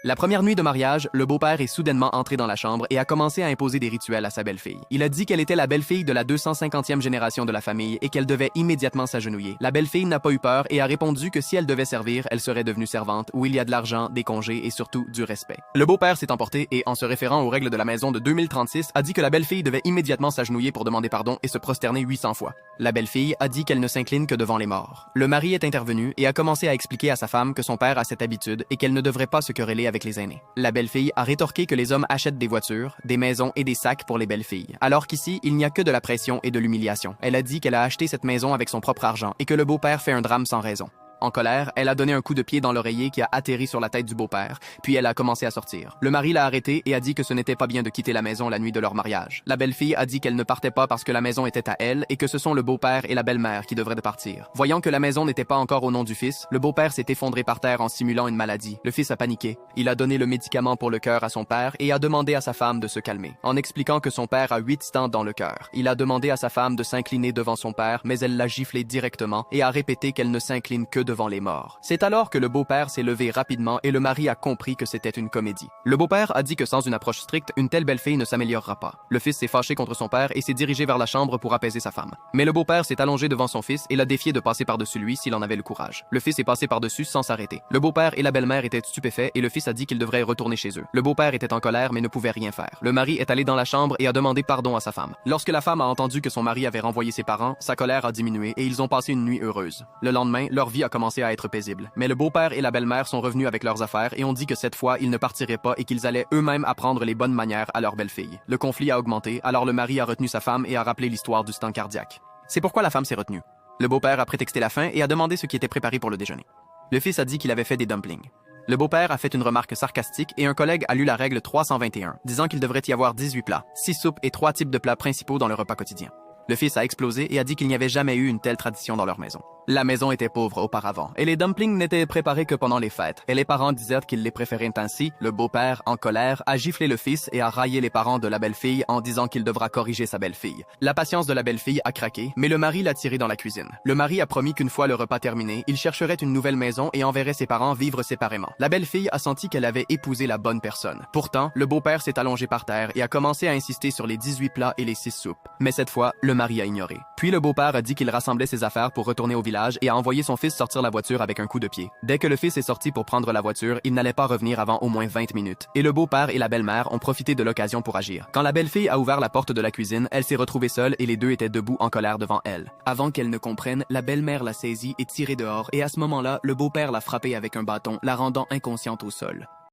La première nuit de mariage, le beau-père est soudainement entré dans la chambre et a commencé à imposer des rituels à sa belle-fille. Il a dit qu'elle était la belle-fille de la 250e génération de la famille et qu'elle devait immédiatement s'agenouiller. La belle-fille n'a pas eu peur et a répondu que si elle devait servir, elle serait devenue servante, où il y a de l'argent, des congés et surtout du respect. Le beau-père s'est emporté et, en se référant aux règles de la maison de 2036, a dit que la belle-fille devait immédiatement s'agenouiller pour demander pardon et se prosterner 800 fois. La belle-fille a dit qu'elle ne s'incline que devant les morts. Le mari est intervenu et a commencé à expliquer à sa femme que son père a cette habitude et qu'elle ne devrait pas se quereller avec les aînés. La belle-fille a rétorqué que les hommes achètent des voitures, des maisons et des sacs pour les belles-filles, alors qu'ici, il n'y a que de la pression et de l'humiliation. Elle a dit qu'elle a acheté cette maison avec son propre argent et que le beau-père fait un drame sans raison. En colère, elle a donné un coup de pied dans l'oreiller qui a atterri sur la tête du beau-père, puis elle a commencé à sortir. Le mari l'a arrêtée et a dit que ce n'était pas bien de quitter la maison la nuit de leur mariage. La belle-fille a dit qu'elle ne partait pas parce que la maison était à elle et que ce sont le beau-père et la belle-mère qui devraient partir. Voyant que la maison n'était pas encore au nom du fils, le beau-père s'est effondré par terre en simulant une maladie. Le fils a paniqué. Il a donné le médicament pour le cœur à son père et a demandé à sa femme de se calmer. En expliquant que son père a 8 stents dans le cœur, il a demandé à sa femme de s'incliner devant son père, mais elle l'a giflé directement et a répété qu'elle ne s'incline que devant les morts. C'est alors que le beau-père s'est levé rapidement et le mari a compris que c'était une comédie. Le beau-père a dit que sans une approche stricte, une telle belle-fille ne s'améliorera pas. Le fils s'est fâché contre son père et s'est dirigé vers la chambre pour apaiser sa femme. Mais le beau-père s'est allongé devant son fils et l'a défié de passer par-dessus lui s'il en avait le courage. Le fils est passé par-dessus sans s'arrêter. Le beau-père et la belle-mère étaient stupéfaits et le fils a dit qu'il devrait retourner chez eux. Le beau-père était en colère mais ne pouvait rien faire. Le mari est allé dans la chambre et a demandé pardon à sa femme. Lorsque la femme a entendu que son mari avait renvoyé ses parents, sa colère a diminué et ils ont passé une nuit heureuse. Le lendemain, leur vie a commencé à être paisible. Mais le beau-père et la belle-mère sont revenus avec leurs affaires et ont dit que cette fois, ils ne partiraient pas et qu'ils allaient eux-mêmes apprendre les bonnes manières à leur belle-fille. Le conflit a augmenté, alors le mari a retenu sa femme et a rappelé l'histoire du stent cardiaque. C'est pourquoi la femme s'est retenue. Le beau-père a prétexté la faim et a demandé ce qui était préparé pour le déjeuner. Le fils a dit qu'il avait fait des dumplings. Le beau-père a fait une remarque sarcastique et un collègue a lu la règle 321, disant qu'il devrait y avoir 18 plats, 6 soupes et 3 types de plats principaux dans le repas quotidien. Le fils a explosé et a dit qu'il n'y avait jamais eu une telle tradition dans leur maison. La maison était pauvre auparavant, et les dumplings n'étaient préparés que pendant les fêtes, et les parents disaient qu'ils les préféraient ainsi. Le beau-père, en colère, a giflé le fils et a raillé les parents de la belle-fille en disant qu'il devra corriger sa belle-fille. La patience de la belle-fille a craqué, mais le mari l'a tiré dans la cuisine. Le mari a promis qu'une fois le repas terminé, il chercherait une nouvelle maison et enverrait ses parents vivre séparément. La belle-fille a senti qu'elle avait épousé la bonne personne. Pourtant, le beau-père s'est allongé par terre et a commencé à insister sur les 18 plats et les 6 soupes. Mais cette fois, le mari a ignoré. Puis le beau-père a dit qu'il rassemblait ses affaires pour retourner au village et a envoyé son fils sortir la voiture avec un coup de pied. Dès que le fils est sorti pour prendre la voiture, il n'allait pas revenir avant au moins 20 minutes. Et le beau-père et la belle-mère ont profité de l'occasion pour agir. Quand la belle-fille a ouvert la porte de la cuisine, elle s'est retrouvée seule et les deux étaient debout en colère devant elle. Avant qu'elle ne comprenne, la belle-mère l'a saisie et tirée dehors et à ce moment-là, le beau-père l'a frappée avec un bâton, la rendant inconsciente au sol.